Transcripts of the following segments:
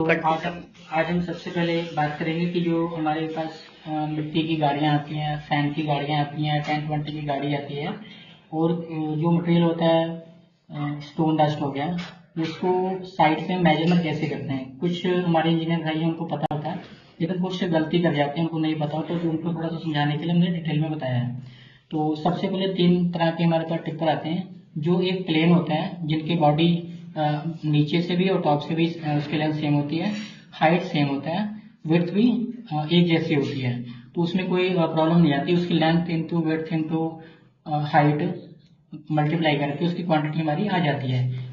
तो आज हम सबसे पहले बात करेंगे कि जो हमारे पास मिट्टी की गाड़ियाँ आती हैं, सैंड की गाड़ियाँ आती हैं, 10-20 की गाड़ी आती है और जो मटेरियल होता है स्टोन डस्ट हो गया, उसको साइड पे मेजरमेंट कैसे करते हैं। कुछ हमारे इंजीनियर भाई हैं उनको पता होता है, लेकिन कुछ गलती कर जाते हैं, उनको नहीं पता होता, तो उनको थोड़ा सा समझाने के लिए हमने डिटेल में बताया है। तो सबसे पहले 3 तरह के हमारे पास टिप्पर आते हैं। जो एक प्लेन होता है, जिनकी बॉडी नीचे से भी और टॉप से भी उसकी लेंथ सेम होती है, हाइट सेम होता है, विड्थ भी एक जैसी होती है, तो उसमें कोई प्रॉब्लम नहीं आती। उसकी length into width into height multiply करके उसकी क्वांटिटी हमारी आ जाती है।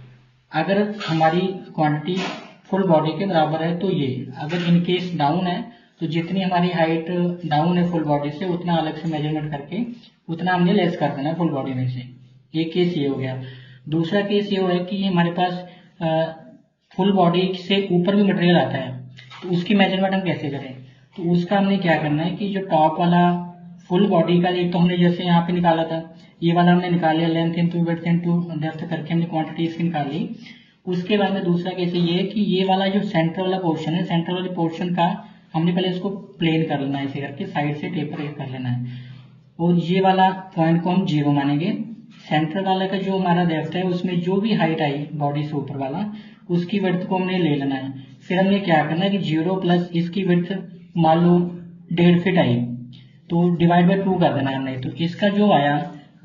अगर हमारी क्वांटिटी फुल बॉडी के बराबर है तो ये, अगर इन केस डाउन है तो जितनी हमारी हाइट डाउन है फुल बॉडी से उतना अलग से मेजरमेंट करके उतना हमने लेस कर देना है फुल बॉडी में से। एक केस ये हो गया। दूसरा केस ये है कि हमारे पास फुल बॉडी से ऊपर भी मटेरियल आता है, तो उसकी मेजरमेंट हम कैसे करें। तो उसका हमने क्या करना है कि जो टॉप वाला फुल बॉडी का, एक तो हमने जैसे यहाँ पे निकाला था, ये वाला हमने निकाल लिया, length into width into depth करके हमने क्वांटिटी इसकी निकाल ली। उसके बाद में दूसरा केस ये है कि ये वाला जो सेंटर वाला पोर्शन है, सेंटर वाले पोर्शन का हमने पहले इसको प्लेन कर लेना है, ऐसे करके साइड से टेपर कर लेना है, और ये वाला पॉइंट को हम 0 मानेंगे। सेंटर वाले का जो हमारा डेप्थ है उसमें जो भी हाइट आई बॉडी से ऊपर वाला, उसकी विड्थ को हमने ले लेना है। फिर हमने क्या करना है कि 0 प्लस इसकी विड्थ मान लो 1.5 फीट आई, तो डिवाइड बाय 2 कर देना है हमने। तो इसका जो आया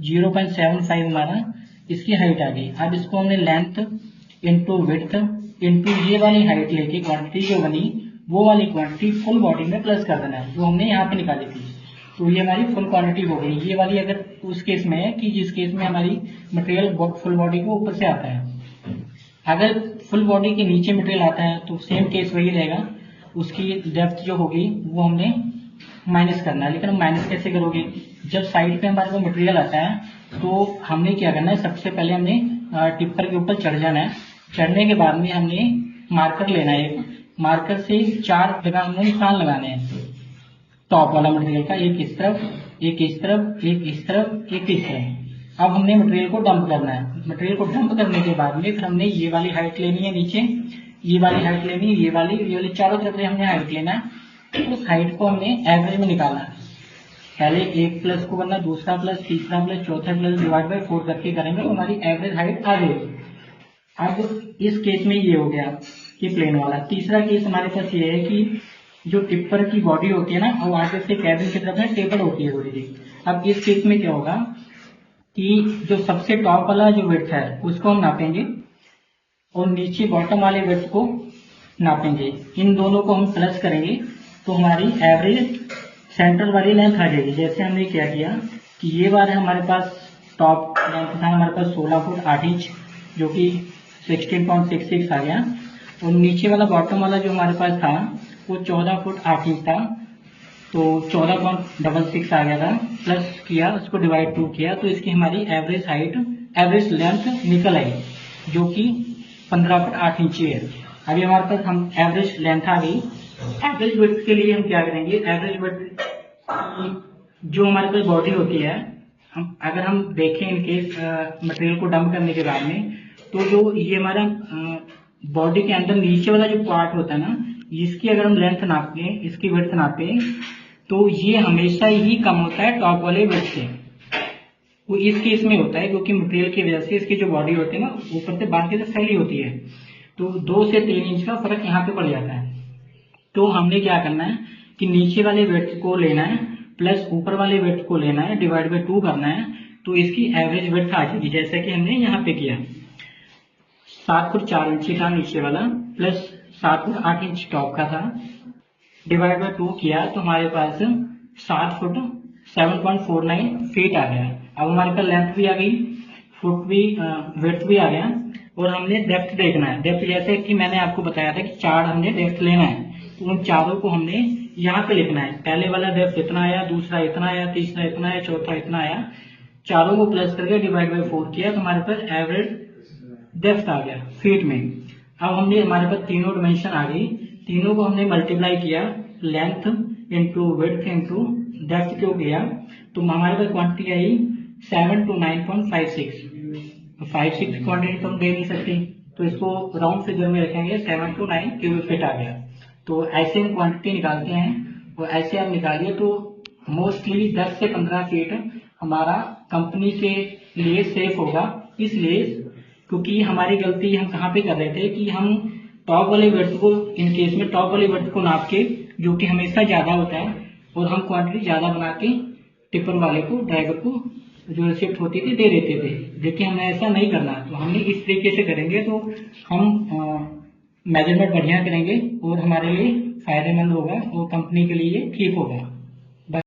0.75 हमारा इसकी हाइट आ गई। अब इसको हमने लेंथ इंटू विड्थ इंटू ये वाली हाइट लेके क्वांटिटी जो बनी वो वाली क्वांटिटी फुल बॉडी में प्लस कर देना है, जो हमने यहाँ पे निकाली थी। तो ये हमारी फुल क्वांटिटी हो गई। ये वाली अगर उस केस में है कि जिस केस में हमारी मटेरियल फुल बॉडी को ऊपर से आता है। अगर फुल बॉडी के नीचे मटेरियल आता है तो सेम केस वही रहेगा, उसकी डेप्थ जो होगी वो हमने माइनस करना है। लेकिन हम माइनस कैसे करोगे, जब साइड पे हमारे को मटेरियल आता है तो हमने क्या करना है, सबसे पहले हमने टिप्पर के ऊपर चढ़ जाना है। चढ़ने के बाद में हमने मार्कर लेना है, एक मार्कर से 4 जगह हमने निशान लगाने हैं टॉप वाला मटेरियल का, एक इस तरफ, एक इस तरफ, एक इस तरफ, एक इस तरफ। अब हमने मटेरियल को डंप करना है। मटेरियल को डंप करने के बाद में फिर हमने ये वाली हाइट लेनी है नीचे, ये वाली हाइट लेनी है, ये वाली चारों तरफ से हमने हाइट लेना है। उस हाइट को हमने एवरेज में निकालना है। पहले एक प्लस को करना, दूसरा प्लस, तीसरा प्लस, चौथा प्लस, डिवाइड बाय 4 करके करेंगे तो हमारी एवरेज हाइट आ जाएगी। अब इस केस में ये हो गया कि प्लेन वाला। तीसरा केस हमारे पास ये है कि जो टिप्पर की बॉडी होती है ना, वो आगे से कैबिन की तरफ में टेपर होती है थोड़ी सी। अब इस केस में क्या होगा कि जो सबसे टॉप वाला जो विड्थ है उसको हम नापेंगे और नीचे बॉटम वाले विड्थ को नापेंगे। इन दोनों को हम प्लस करेंगे तो हमारी एवरेज सेंट्रल वाली लेंथ आ जाएगी। जैसे हमने क्या किया कि ये बार हमारे पास टॉप लेंथ था हमारे पास 16 फुट 8 इंच, जो कि 16.66 आ गया, और नीचे वाला बॉटम वाला जो हमारे पास था वो 14 फुट 8 इंच था, तो 14.66 आ गया था। प्लस किया, उसको डिवाइड 2 किया, तो इसकी हमारी एवरेज हाइट, एवरेज लेंथ निकल आई, जो कि 15 फुट 8 इंच है। अभी हमारे पास हम एवरेज लेंथ आ गई। एवरेज विड्थ के लिए हम क्या करेंगे, एवरेज विड्थ जो हमारे पास बॉडी होती है, अगर हम देखें इनके मटेरियल को डंप करने के बाद में, तो जो ये हमारा बॉडी के अंदर नीचे वाला जो पार्ट होता है ना, इसकी अगर हम लेंथ नापे, इसकी विड्थ नापे, तो ये हमेशा ही कम होता है टॉप वाले विड्थ से। वो इस केस में होता है क्योंकि मटेरियल की वजह से इसकी जो बॉडी होती है ना ऊपर से बाहर की तरफ फैली होती है, तो 2 से 3 इंच का फर्क यहाँ पे पड़ जाता है। तो हमने क्या करना है कि नीचे वाले विड्थ को लेना है प्लस ऊपर वाले विड्थ को लेना है, डिवाइड बाय 2 करना है, तो इसकी एवरेज विड्थ आ जाएगी। जैसे कि हमने यहाँ पे किया 7 फुट 4 इंच था नीचे वाला, प्लस 7 फुट 8 इंच टॉप का था, डिवाइड बाय 2 किया तो हमारे पास 7 फुट 7.49 फीट आ गया। अब हमारे पास लेंथ भी आ गई, फुट भी, विड्थ भी आ गया, और हमने डेप्थ देखना है। डेप्थ जैसे कि मैंने आपको बताया था कि 4 हमने डेप्थ लेना है, तो उन चारों को हमने यहाँ पे लिखना है। पहले वाला डेप्थ इतना आया, दूसरा इतना आया, तीसरा इतना आया, चौथा इतना आया, चारों को प्लस करके डिवाइड बाय 4 किया तो हमारे पास एवरेज डेप्थ आ गया फीट में। अब हमने हमारे पास तीनों डिमेंशन आ गई, तीनों को हमने मल्टीप्लाई किया, length into width into depth क्यों किया, तो हमारे पास क्वांटिटी आई 7 to 9.56। 56 क्वांटिटी तो हम दे नहीं सकते, तो इसको राउंड फिगर में रखेंगे 7 to 9 क्यूबिक फीट आ गया। तो ऐसे हम क्वांटिटी निकालते हैं और ऐसे आप निकालिए तो मोस्टली 10 से 15 फीट हमारा कंपनी के लिए सेफ होगा। इसलिए क्योंकि हमारी गलती हम कहाँ पे कर रहे थे कि हम टॉप वाले वर्थ को, इन केस में टॉप वाले वर्थ को नाप के, जो कि हमेशा ज्यादा होता है, और हम क्वांटिटी ज्यादा बना के टिपर वाले को, ड्राइवर को जो रिसिप्ट होती थी दे देते थे। लेकिन हमें ऐसा नहीं करना, तो हमने इस तरीके से करेंगे तो हम मेजरमेंट बढ़िया करेंगे और हमारे लिए फायदेमंद होगा और कंपनी के लिए ठीक होगा।